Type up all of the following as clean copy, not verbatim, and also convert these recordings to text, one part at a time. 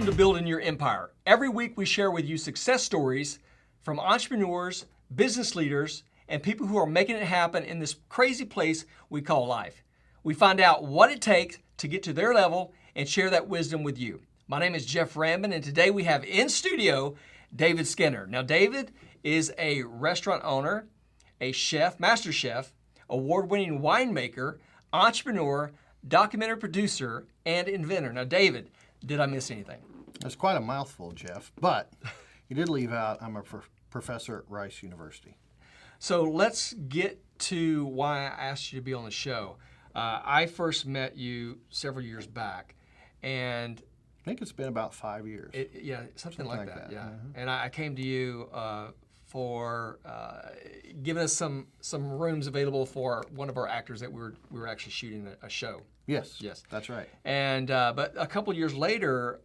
to Building Your Empire. Every week we share with you success stories from entrepreneurs, business leaders, and people who are making it happen in this crazy place we call life. We find out what it takes to get to their level and share that wisdom with you. My name is Jeff Rambin, and today we have in studio David Skinner. Now, David is a restaurant owner, a chef, master chef, award-winning winemaker, entrepreneur, documentary producer, and inventor. Now, David, did I miss anything? That's quite a mouthful, Jeff, but you did leave out I'm a professor at Rice University. So let's get to why I asked you to be on the show. I first met you several years back, and I think it's been about 5 years. Something like that. Yeah, mm-hmm. And I came to you for giving us some rooms available for one of our actors that we were actually shooting a show. Yes, that's right. And but a couple years later,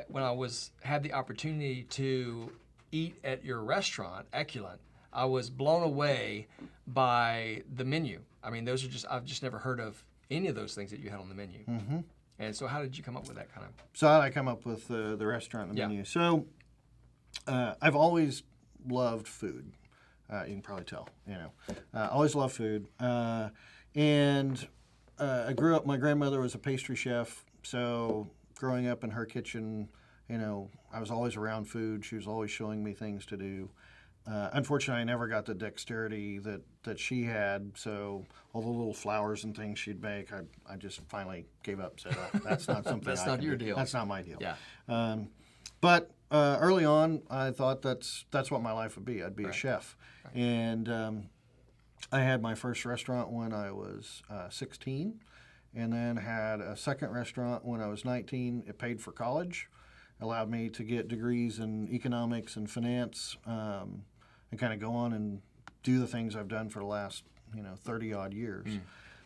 when I had the opportunity to eat at your restaurant, Eculent, I was blown away by the menu. I mean, I've just never heard of any of those things that you had on the menu. Mm-hmm. And so how did you come up with that kind of? So how did I come up with the restaurant and the menu? So I've always loved food. You can probably tell, always loved food. And I grew up, my grandmother was a pastry chef. So growing up in her kitchen, I was always around food. She was always showing me things to do. Unfortunately, I never got the dexterity that she had, so all the little flowers and things she'd make, I just finally gave up and said, that's not something That's not your deal. That's not my deal. Yeah. But early on, I thought that's what my life would be. I'd be a chef. Right. And I had my first restaurant when I was 16, and then had a second restaurant when I was 19. It paid for college, allowed me to get degrees in economics and finance, and kind of go on and do the things I've done for the last 30-odd years.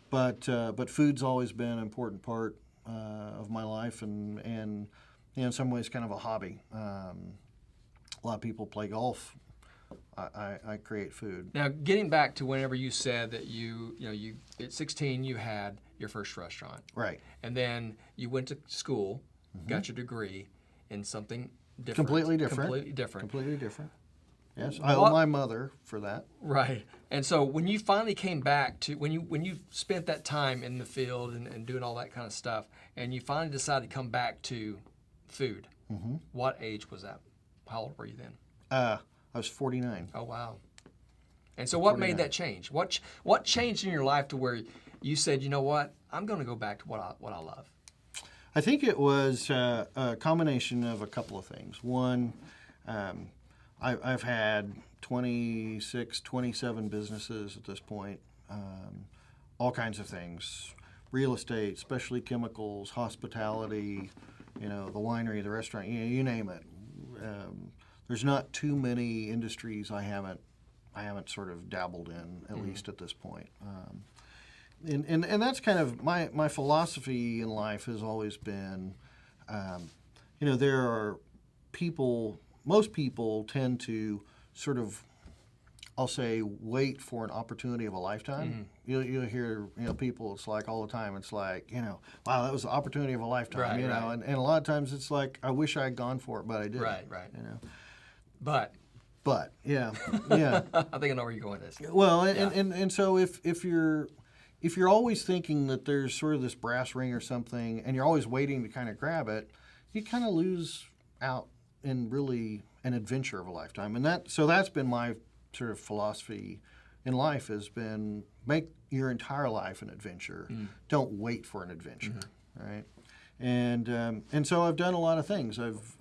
But food's always been an important part of my life, and in some ways kind of a hobby. A lot of people play golf. I create food. Now, getting back to whenever you said that you at 16 you had your first restaurant, right? And then you went to school, got your degree in something different. Completely different. Yes, I owe my mother for that. Right. And so when you finally came back to, when you spent that time in the field and doing all that kind of stuff, and you finally decided to come back to food, what age was that? How old were you then? I was 49. Oh, wow. And so what 49. made that change? What changed in your life to where you said, you know what, I'm going to go back to what I love? I think it was a combination of a couple of things. One, I've had 26, 27 businesses at this point, all kinds of things, real estate, specialty chemicals, hospitality, the winery, the restaurant, you name it. There's not too many industries I haven't sort of dabbled in, at least at this point. And that's kind of my philosophy in life has always been, there are people. Most people tend to sort of, I'll say, wait for an opportunity of a lifetime. You'll hear, people, it's like all the time, it's like, wow, that was the opportunity of a lifetime, right, right. And a lot of times it's like, I wish I had gone for it, but I didn't. Right. But, yeah. I think I know where you're going with this. Well, and so if you're always thinking that there's sort of this brass ring or something, and you're always waiting to kind of grab it, you kind of lose out in really an adventure of a lifetime. And that's been my sort of philosophy in life, has been make your entire life an adventure. Don't wait for an adventure, right? And so I've done a lot of things. I've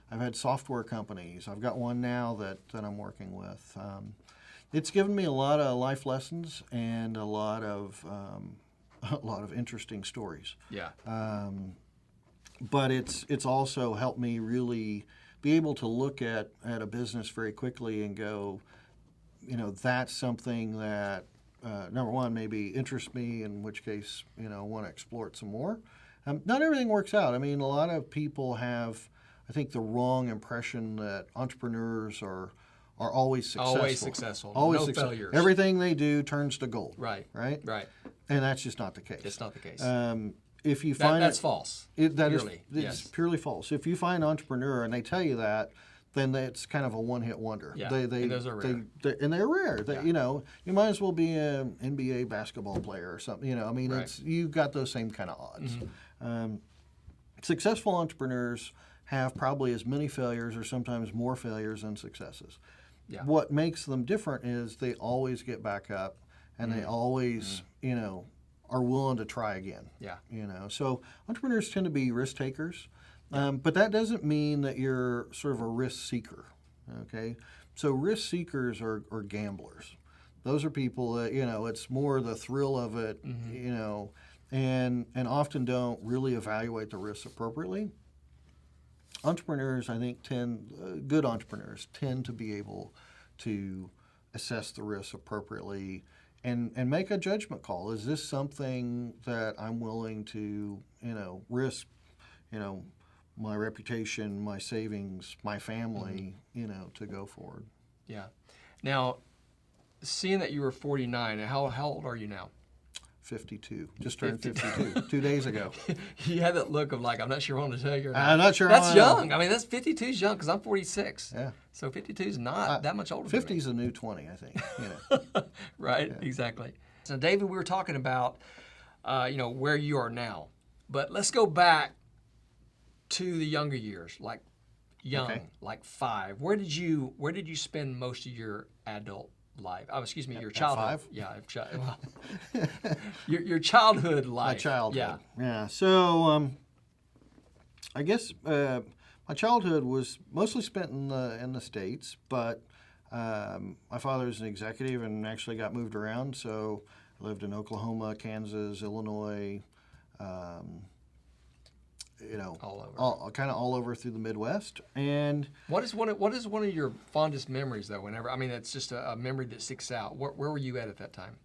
had software companies. I've got one now that I'm working with. It's given me a lot of life lessons and a lot of interesting stories. Yeah. But it's also helped me really be able to look at a business very quickly and go, that's something that, number one, maybe interests me, in which case, I want to explore it some more. Not everything works out. I mean, a lot of people have, I think, the wrong impression that entrepreneurs are always successful. Always successful. Always no successful. failures. Everything they do turns to gold. Right. Right? Right. And that's just not the case. It's not the case. if you find that's false. That is purely. it's Yes. purely false. If you find an entrepreneur and they tell you that, then it's kind of a one-hit wonder. Yeah, and those are rare. And they're rare. Yeah. You know, you might as well be an NBA basketball player or something. You know, I mean, Right. you've got those same kind of odds. Mm-hmm. Successful entrepreneurs have probably as many failures or sometimes more failures than successes. Yeah. What makes them different is they always get back up and they always, you know, are willing to try again. Yeah. You know, so entrepreneurs tend to be risk takers, but that doesn't mean that you're sort of a risk seeker. Okay, so risk seekers are gamblers. Those are people that, you know, it's more the thrill of it, you know, and often don't really evaluate the risks appropriately. Entrepreneurs, I think, good entrepreneurs tend to be able to assess the risks appropriately and make a judgment call. Is this something that I'm willing to, you know, risk, you know, my reputation, my savings, my family, you know, to go forward? Yeah. Now, seeing that you were 49, how old are you now? 52. Just turned 52 2 days ago. You had that look of like, I'm not sure I want to tell you or not. I'm not sure. That's young. I mean, that's 52 is young because I'm 46. Yeah. So 52 is not that much older. 50 is a new 20, I think. You know. Right. Yeah. Exactly. So, David, we were talking about, you know, where you are now, but let's go back to the younger years, like young, like 5. Where did you spend most of your adult life? Oh, excuse me, your childhood. 5? Yeah, your childhood life. My childhood. Yeah. Yeah. So I guess my childhood was mostly spent in the States, but my father's an executive and actually got moved around. So I lived in Oklahoma, Kansas, Illinois. You know, kind of all over through the Midwest. And what is one of your fondest memories though? Whenever, I mean, it's just a memory that sticks out. Where were you at that time?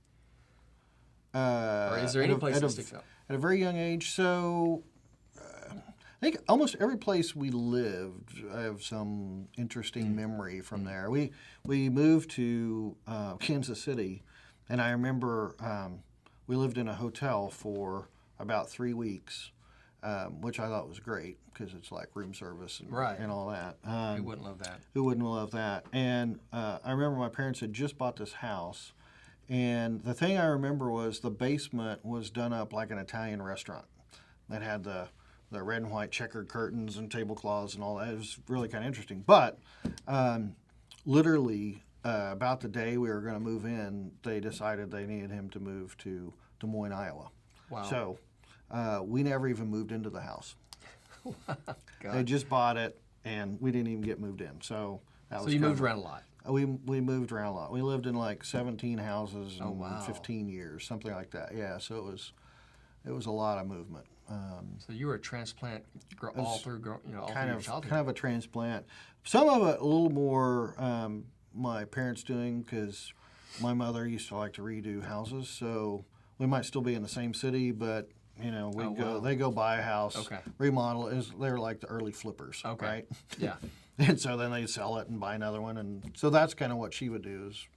Or is there any place that sticks out? At a very young age. So I think almost every place we lived, I have some interesting memory from there. We moved to Kansas City, and I remember we lived in a hotel for about 3 weeks. Which I thought was great because it's like room service and all that. Who wouldn't love that? Who wouldn't love that? And I remember my parents had just bought this house, and the thing I remember was the basement was done up like an Italian restaurant that had the red and white checkered curtains and tablecloths and all that. It was really kind of interesting. But literally about the day we were going to move in, they decided they needed him to move to Des Moines, Iowa. Wow. So we never even moved into the house. God. They just bought it, and we didn't even get moved in. So that was you moved around a lot. We moved around a lot. We lived in like 17 houses in 15 years, something like that. Yeah, so it was a lot of movement. So you were a transplant all through your childhood. Kind of a transplant. Some of it a little more my parents doing because my mother used to like to redo houses, so we might still be in the same city, but you know, they go buy a house, remodel it. They're like the early flippers, right? Yeah. And so then they sell it and buy another one, and so that's kind of what she would do is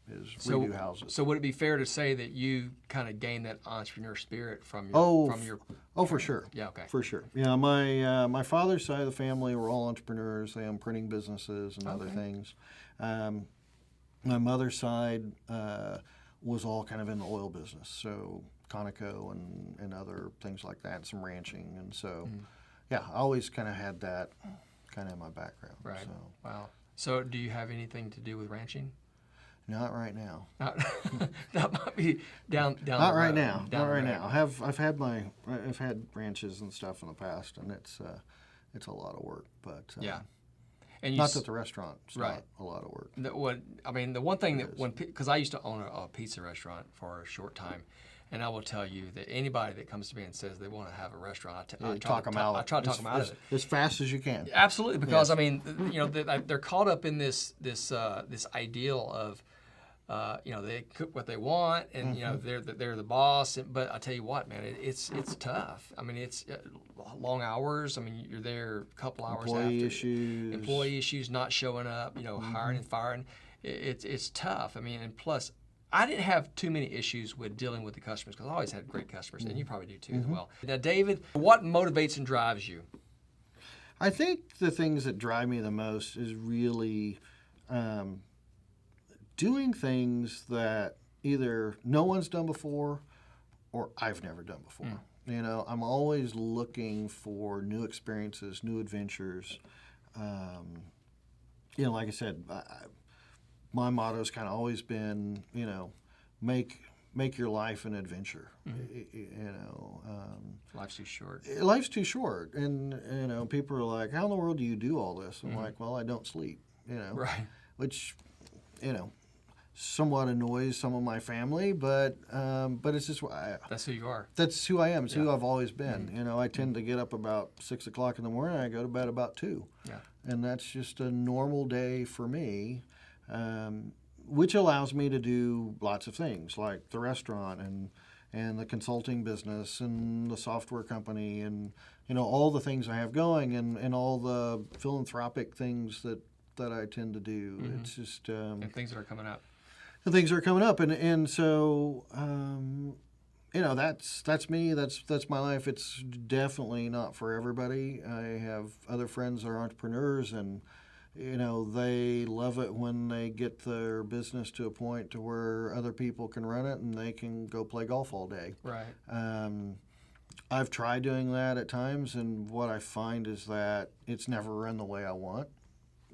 redo houses. So would it be fair to say that you kind of gained that entrepreneur spirit from your? Oh, for sure. Yeah. Okay. For sure. Yeah. My father's side of the family were all entrepreneurs. They own printing businesses and other things. My mother's side was all kind of in the oil business, so Conoco and other things like that, some ranching, and so yeah, I always kind of had that kind of in my background. Right. So. Wow. So do you have anything to do with ranching? Not right now. That might be down. Not right now. Not right now. I've had ranches and stuff in the past, and it's a lot of work. But yeah. And not that the restaurant's not a lot of work. The one thing that because I used to own a pizza restaurant for a short time, and I will tell you that anybody that comes to me and says they want to have a restaurant, I try to talk them out of it as fast as you can. Absolutely, because I mean, you know, they're caught up in this ideal of. You know, they cook what they want, and you know they're the boss. But I tell you what, man, it's tough. I mean, it's long hours. I mean, you're there a couple hours employee issues, not showing up. You know, hiring and firing. It's tough. I mean, and plus, I didn't have too many issues with dealing with the customers because I always had great customers, and you probably do too as well. Now, David, what motivates and drives you? I think the things that drive me the most is really doing things that either no one's done before or I've never done before. You know, I'm always looking for new experiences, new adventures. You know, like I said, my motto's kind of always been, you know, make your life an adventure. You know, Life's too short. Life's too short, and you know, people are like, "How in the world do you do all this?" I'm like, "Well, I don't sleep." You know, Right. which, you know, somewhat annoys some of my family, but it's just That's who you are. that's who I am. It's who I've always been. You know, I tend to get up about 6 o'clock in the morning. I go to bed about 2. Yeah. And that's just a normal day for me, which allows me to do lots of things like the restaurant and the consulting business and the software company and, you know, all the things I have going and all the philanthropic things that I tend to do. It's just And things that are coming up. the things are coming up, and so you know, that's me. That's my life. It's definitely not for everybody. I have other friends that are entrepreneurs, and you know, they love it when they get their business to a point to where other people can run it and they can go play golf all day. Right. I've tried doing that at times, and what I find is that it's never run the way I want.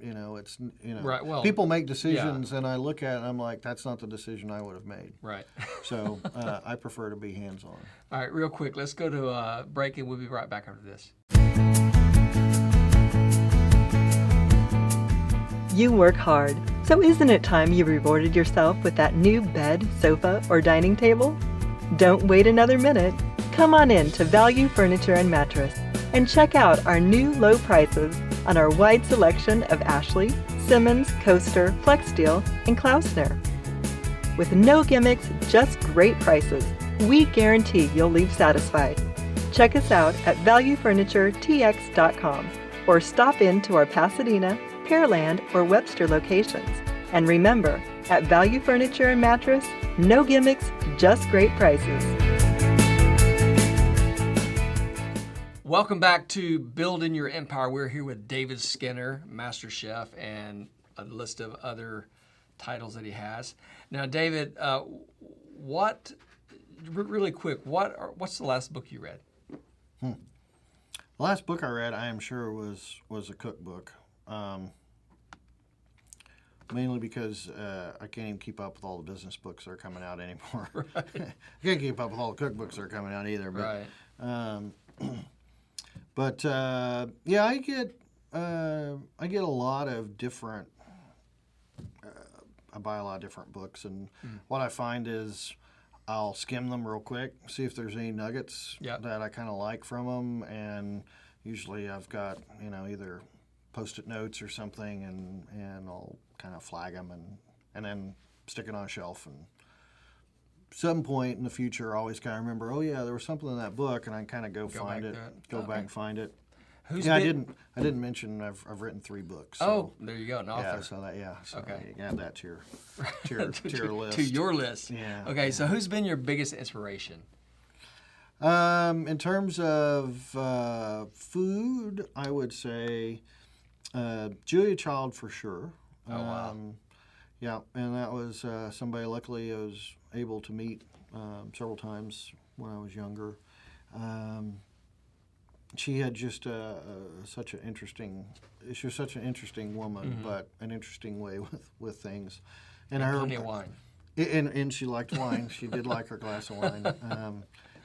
You know, it's, you know, Right, well, people make decisions, and I look at it and I'm like, that's not the decision I would have made. Right. So I prefer to be hands-on. All right, real quick, let's go to a break, and we'll be right back after this. You work hard, so isn't it time you rewarded yourself with that new bed, sofa, or dining table? Don't wait another minute. Come on in to Value Furniture and Mattress and check out our new low prices on our wide selection of Ashley, Simmons, Coaster, FlexSteel, and Klausner. With no gimmicks, just great prices, we guarantee you'll leave satisfied. Check us out at valuefurnituretx.com or stop in to our Pasadena, Pearland, or Webster locations. And remember, at Value Furniture and Mattress, no gimmicks, just great prices. Welcome back to Building Your Empire. We're here with David Skinner, Master Chef, and a list of other titles that he has. Now, David, really quick, what's the last book you read? The last book I read, I am sure, was a cookbook. Mainly because I can't even keep up with all the business books that are coming out anymore. Right. I can't keep up with all the cookbooks that are coming out either. But, Right. But yeah, I get a lot of different. I buy a lot of different books, and what I find is I'll skim them real quick, see if there's any nuggets that I kind of like from them, and usually I've got, you know, either Post-it notes or something, and I'll kind of flag them and then stick it on a shelf. And some point in the future, I always kind of remember, oh yeah, there was something in that book, and I kind of go find it, back and find it. I didn't mention I've written 3 books. So, Oh, there you go, an author. yeah, so Okay. you can add that to your list. To your list. Yeah. Okay, so who's been your biggest inspiration? In terms of food, I would say Julia Child for sure. Oh, wow. Yeah, and that was somebody luckily I was able to meet several times when I was younger. She had just such an interesting woman, but an interesting way with things. And plenty of wine. And she liked wine. She did like her glass of wine.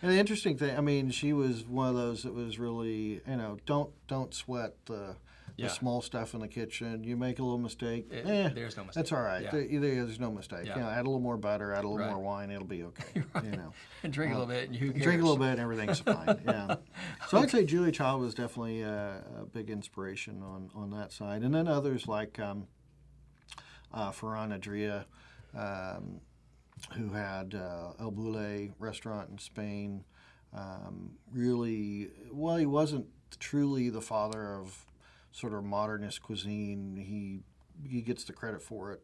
And the interesting thing, I mean, she was one of those that was really, you know, don't sweat the small stuff in the kitchen. You make a little mistake, there's no mistake. that's all right. Yeah. There's no mistake. Yeah. You know, add a little more butter, add a little more wine, it'll be okay. Right. You know, And drink a little bit, and who cares? drink a little bit, and everything's fine. Yeah. So I'd say Julia Child was definitely a big inspiration on that side, and then others like Ferran Adria, who had El Bulli restaurant in Spain. Really, well, he wasn't truly the father of sort of modernist cuisine. He gets the credit for it.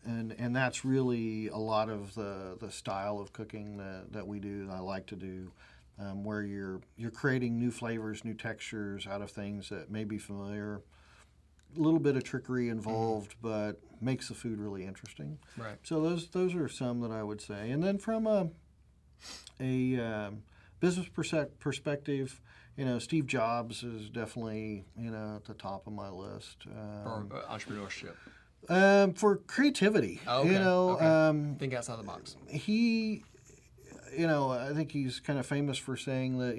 And that's really a lot of the style of cooking that we do, that I like to do, where you're creating new flavors, new textures out of things that may be familiar. A little bit of trickery involved, but makes the food really interesting. Right. So those are some that I would say. And then from a business perspective, Steve Jobs is definitely at the top of my list. For entrepreneurship. For creativity, Okay. Okay. Think outside the box. He, I think he's kind of famous for saying that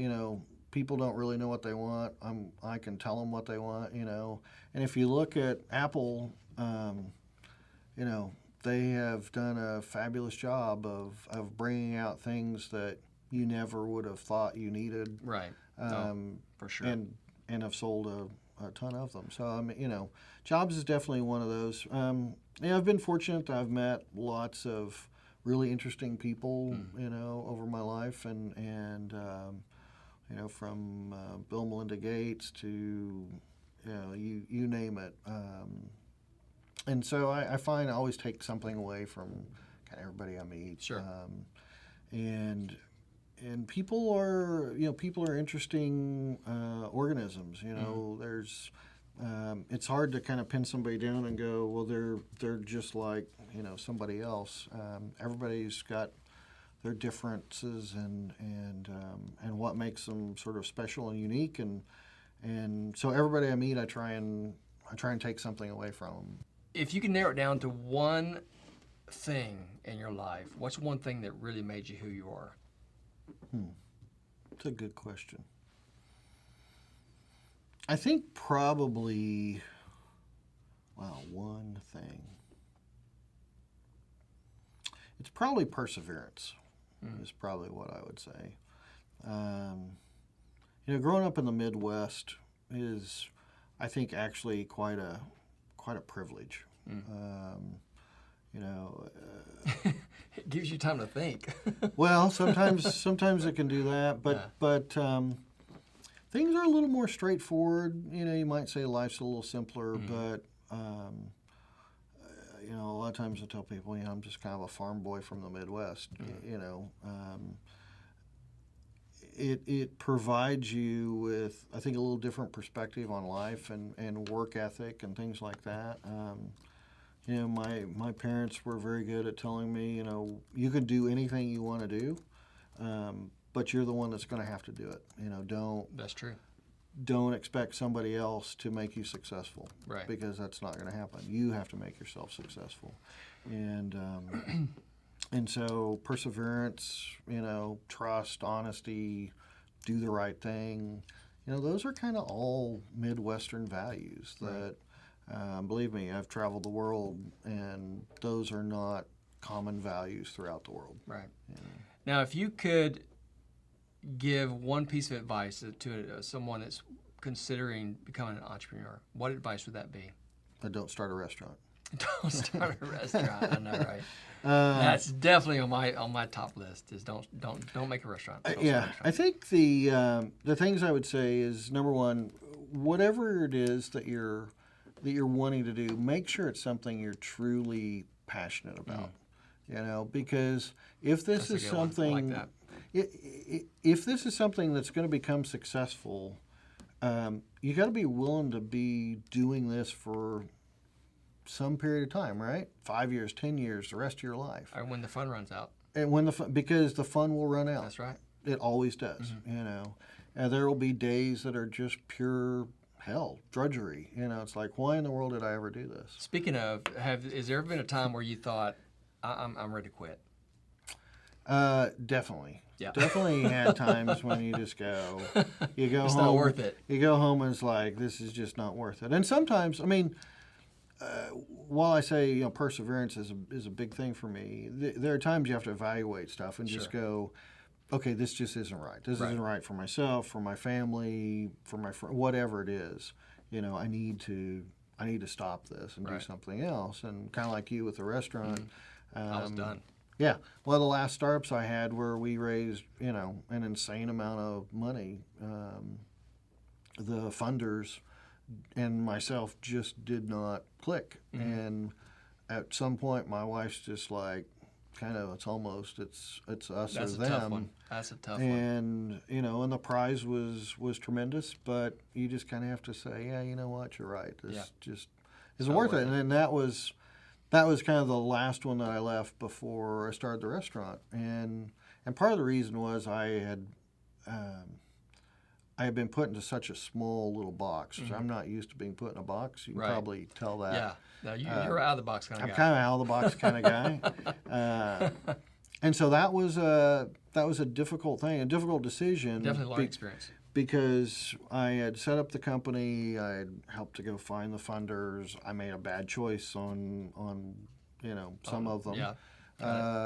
people don't really know what they want. I can tell them what they want. And if you look at Apple, they have done a fabulous job of bringing out things that you never would have thought you needed. Right. For sure. And have sold a ton of them. So Jobs is definitely one of those. I've been fortunate that I've met lots of really interesting people, over my life, and from Bill and Melinda Gates to you name it. And so I find I always take something away from kind of everybody I meet. Sure. And people are interesting organisms. There's it's hard to kind of pin somebody down and go, well, they're just like somebody else. Everybody's got their differences and what makes them sort of special and unique, and so everybody I meet, I try and take something away from them. If you can narrow it down to one thing in your life, what's one thing that really made you who you are? It's a good question. I think probably, one thing. It's probably perseverance. Is probably what I would say. Growing up in the Midwest is, I think, actually quite a privilege. It gives you time to think. Well, sometimes it can do that, but things are a little more straightforward. You might say life's a little simpler, but a lot of times I tell people, I'm just kind of a farm boy from the Midwest. It provides you with, I think, a little different perspective on life and work ethic and things like that. My parents were very good at telling me, you can do anything you want to do, but you're the one that's going to have to do it. That's true. Don't expect somebody else to make you successful, right? Because that's not going to happen. You have to make yourself successful, and so perseverance, trust, honesty, do the right thing. Those are kind of all Midwestern values that. Believe me, I've traveled the world, and those are not common values throughout the world. Right. Now, if you could give one piece of advice to someone that's considering becoming an entrepreneur, what advice would that be? Don't start a restaurant. Don't start a restaurant. I know, right? That's definitely on my top list. Is don't make a restaurant. Don't start a restaurant. I think the things I would say is, number one, whatever it is that you're wanting to do, make sure it's something you're truly passionate about. Because if this is something, I like that. If this is something that's going to become successful, you got to be willing to be doing this for some period of time, right? 5 years, 10 years, the rest of your life. Or when the fun runs out. And because the fun will run out. That's right. It always does. And there will be days that are just pure hell, drudgery. It's like, why in the world did I ever do this? Speaking of, has there ever been a time where you thought, I'm ready to quit? Definitely. Yeah. Definitely had times when you just go it's home. It's not worth it. You go home and it's like, this is just not worth it. And sometimes, while I say perseverance is a big thing for me, there are times you have to evaluate stuff and just go, okay, this just isn't right. This isn't right for myself, for my family, for my friend, whatever it is. I need to stop this and do something else. And kind of like you with the restaurant. I was done. Yeah. Well, the last startups I had where we raised, an insane amount of money. The funders and myself just did not click. And at some point, my wife's just like, kind of, it's us That's or a tough them. one. That's a tough one. And and the prize was tremendous, but you just kind of have to say, yeah, you know what, you're right. This just isn't worth it. And then that was kind of the last one that I left before I started the restaurant. And part of the reason was I had been put into such a small little box. I'm not used to being put in a box. You can probably tell that. Yeah. No, you're out of the box kind of I'm guy. kind of out of the box kind of guy. And so that was a difficult thing, a difficult decision. Definitely a learning experience. Because I had set up the company, I had helped to go find the funders. I made a bad choice on some of them. Yeah.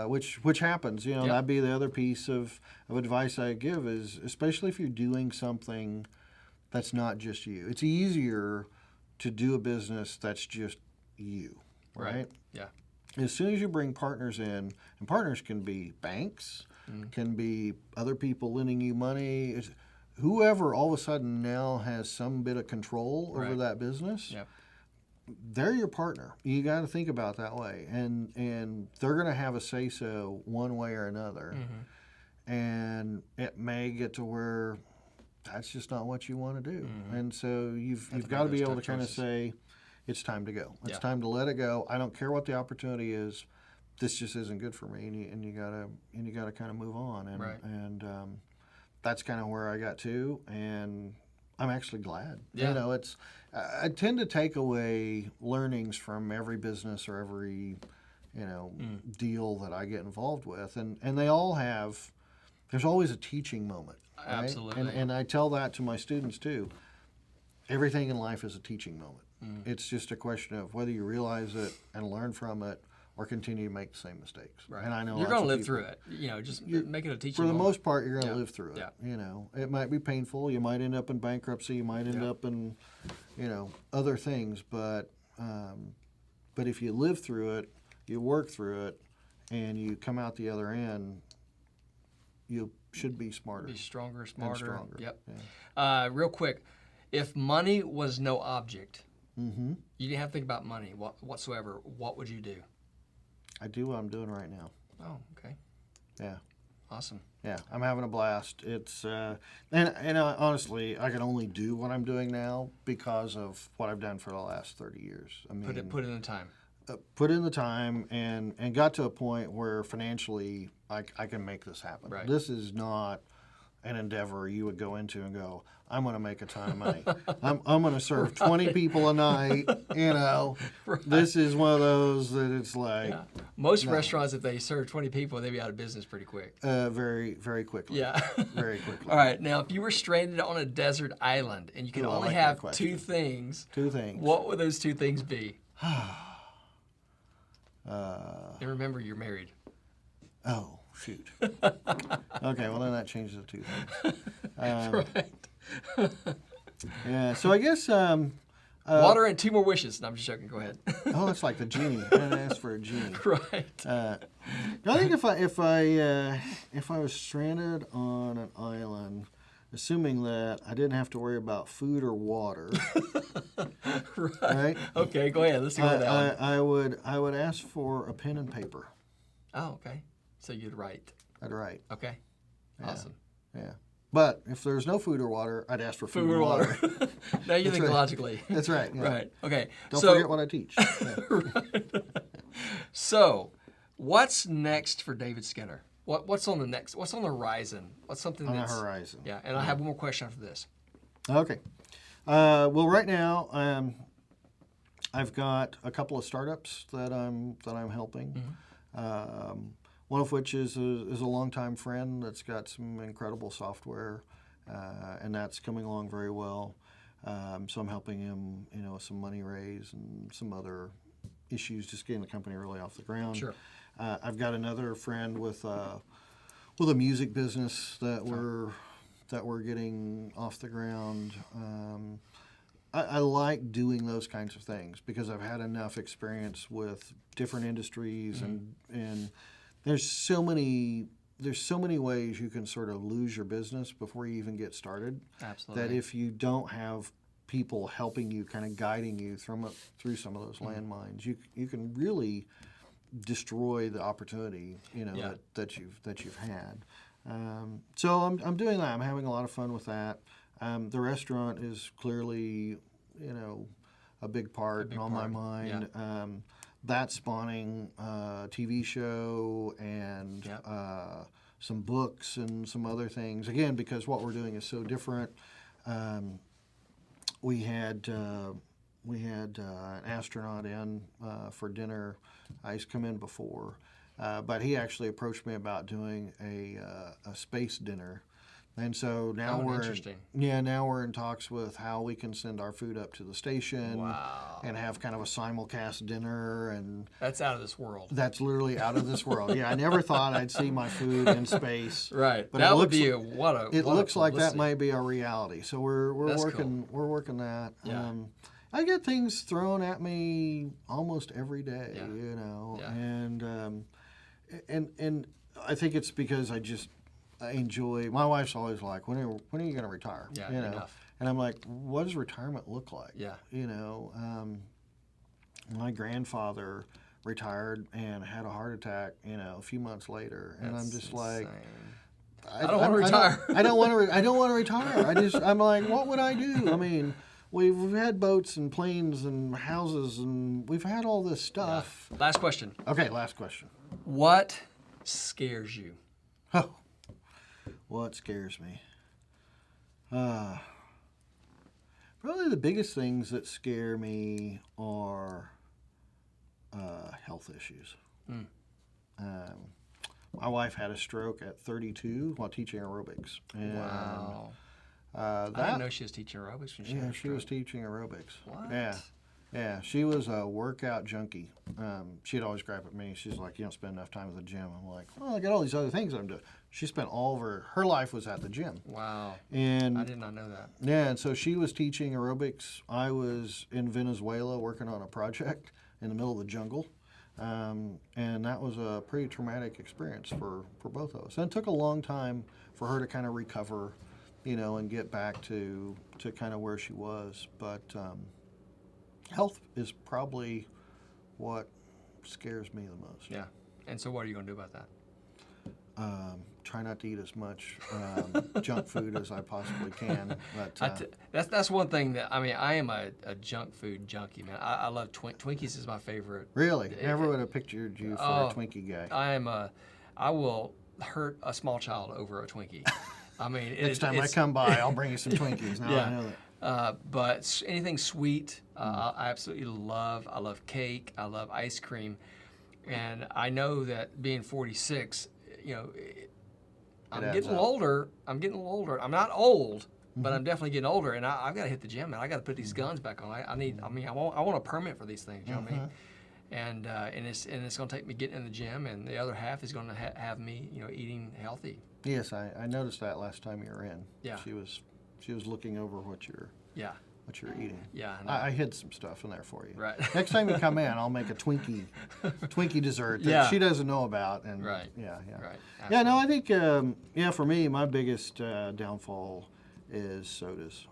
Which happens, That'd be the other piece of advice I give is, especially if you're doing something that's not just you. It's easier to do a business that's just you, right? Yeah. As soon as you bring partners in, and partners can be banks, can be other people lending you money, whoever all of a sudden now has some bit of control over that business. Yep. They're your partner. You got to think about it that way, and they're going to have a say-so one way or another, and it may get to where that's just not what you want to do, and so you've got to be able to kind of say, it's time to go. It's time to let it go. I don't care what the opportunity is. This just isn't good for me, and you gotta kind of move on, and that's kind of where I got to, and I'm actually glad. Yeah. I tend to take away learnings from every business or every, deal that I get involved with, and they all have. There's always a teaching moment. Right? Absolutely. And I tell that to my students too. Everything in life is a teaching moment. It's just a question of whether you realize it and learn from it, or continue to make the same mistakes. Right. And I know you're going to live through it. Just make it a teaching for the moment. most part, you're going to live through it. Yeah. It might be painful. You might end up in bankruptcy. You might end up in, other things. But if you live through it, you work through it, and you come out the other end, you should be smarter. Be stronger, smarter. Stronger. Yep. Yeah. Real quick, if money was no object, Mm-hmm. you didn't have to think about money whatsoever, what would you do? I do what I'm doing right now. Oh, okay. Yeah. Awesome. Yeah, I'm having a blast. It's honestly, I can only do what I'm doing now because of what I've done for the last 30 years. I mean, Put in the time. Put in the time and got to a point where financially I can make this happen. Right. This is not an endeavor you would go into and go, I'm going to make a ton of money. I'm going to serve 20 people a night. Right. This is one of those that it's like Most restaurants, if they serve 20 people, they'd be out of business pretty quick. very, very quickly. Yeah. Very quickly. All right. Now, if you were stranded on a desert island and you could Ooh, I only like that have question. two things, Two things. what would those two things be? And remember, you're married. Oh, shoot. Okay, well, then that changes the two things. Right. Yeah, so I guess... Water and 2 more wishes. No, I'm just joking. Go ahead. oh, it's like the genie. I didn't ask for a genie. Right. I think if I was stranded on an island, assuming that I didn't have to worry about food or water, right? Okay, go ahead. Let's see what that one. I would ask for a pen and paper. Oh, okay. So you'd write. I'd write. Okay. Awesome. Yeah. But if there's no food or water, I'd ask for food or water. Now you think right. logically. That's right. Yeah. Right. Okay. Don't forget what I teach. Yeah. Right. So, what's next for David Skinner? What's on the next? What's on the horizon? What's something On the that's horizon. Yeah, and I have one more question after this. Okay. Well, right now, I've got a couple of startups that I'm helping. Mm-hmm. One of which is a longtime friend that's got some incredible software, and that's coming along very well. So I'm helping him, with some money raise and some other issues, just getting the company really off the ground. Sure. I've got another friend with a music business that we're getting off the ground. I like doing those kinds of things because I've had enough experience with different industries, and there's so many ways you can sort of lose your business before you even get started. Absolutely. That if you don't have people helping you, kind of guiding you through some of those landmines, you can really destroy the opportunity, that you've had. So I'm doing that. I'm having a lot of fun with that. The restaurant is clearly, a big part on my mind. Yeah. That's spawning a TV show and some books and some other things. Again, because what we're doing is so different. We had an astronaut in for dinner. He's come in before, but he actually approached me about doing a space dinner. And so now now we're in talks with how we can send our food up to the station and have kind of a simulcast dinner. And that's out of this world. That's literally out of this world. Yeah, I never thought I'd see my food in space. Right. But that it would looks, be it looks like that might be our reality. So we're working cool. we're working that. Yeah. I get things thrown at me almost every day, Yeah. and I think it's because I enjoy. My wife's always like, when are you going to retire? Yeah, enough. And I'm like, what does retirement look like? Yeah. My grandfather retired and had a heart attack, a few months later, and I'm just like, I don't want to retire. I don't want to retire. I'm like, what would I do? I mean, we've had boats and planes and houses, and we've had all this stuff. Yeah. Last question. Okay, last question. What scares you? Oh, what scares me? Probably the biggest things that scare me are health issues. My wife had a stroke at 32 while teaching aerobics. And, Wow. I didn't know she was teaching aerobics when she had a she stroke. was teaching aerobics. What? Yeah, she was a workout junkie. She'd always gripe at me. She's like, you don't spend enough time at the gym. I'm like, well, I got all these other things I'm doing. She spent all of her life was at the gym. Wow. And I did not know that. yeah, and so she was teaching aerobics. I was in Venezuela working on a project in the middle of the jungle. And that was a pretty traumatic experience for both of us. And it took a long time for her to kind of recover, and get back to kind of where she was. But health is probably what scares me the most. Yeah. And so what are you going to do about that? Try not to eat as much junk food as I possibly can. But that's one thing that, I am a junk food junkie, man. I love Twinkies is my favorite. Really? Never would have pictured you for a Twinkie guy. I will hurt a small child over a Twinkie. Next time I come by, I'll bring you some Twinkies. Now I know that. But anything sweet, I absolutely love. I love cake. I love ice cream. And I know that being 46, I'm getting a little older. I'm not old, but I'm definitely getting older. And I've got to hit the gym, man. I got to put these guns back on. I want a permit for these things. You know what I mean? And it's going to take me getting in the gym, and the other half is going to have me, eating healthy. Yes, I noticed that last time you were in. Yeah. She was looking over what you're eating. Yeah. I hid some stuff in there for you. Right. Next time you come in, I'll make a Twinkie dessert that she doesn't know about. And right. Yeah. Right. Absolutely. Yeah. No, I think for me, my biggest downfall is sodas.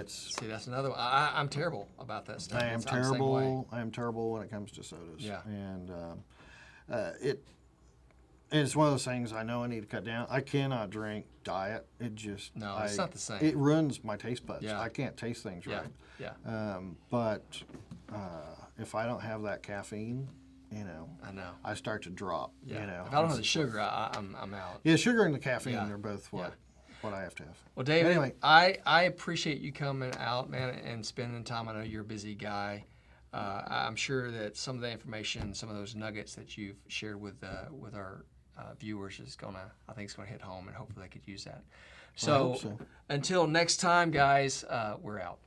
See, that's another one. I'm terrible about that stuff. I am terrible. I am terrible when it comes to sodas. Yeah. And it's one of those things I know I need to cut down. I cannot drink diet. It's not the same. It ruins my taste buds. Yeah. I can't taste things right. Yeah. But if I don't have that caffeine, I know. I start to drop. Yeah. If I don't have the sugar, I'm out. Yeah, sugar and the caffeine are both what I have to have. Well, David, anyway, I appreciate you coming out, man, and spending time. I know you're a busy guy. I'm sure that some of the information, some of those nuggets that you've shared with our viewers is I think it's gonna hit home, and hopefully they could use that. So, so. Until next time, guys, we're out.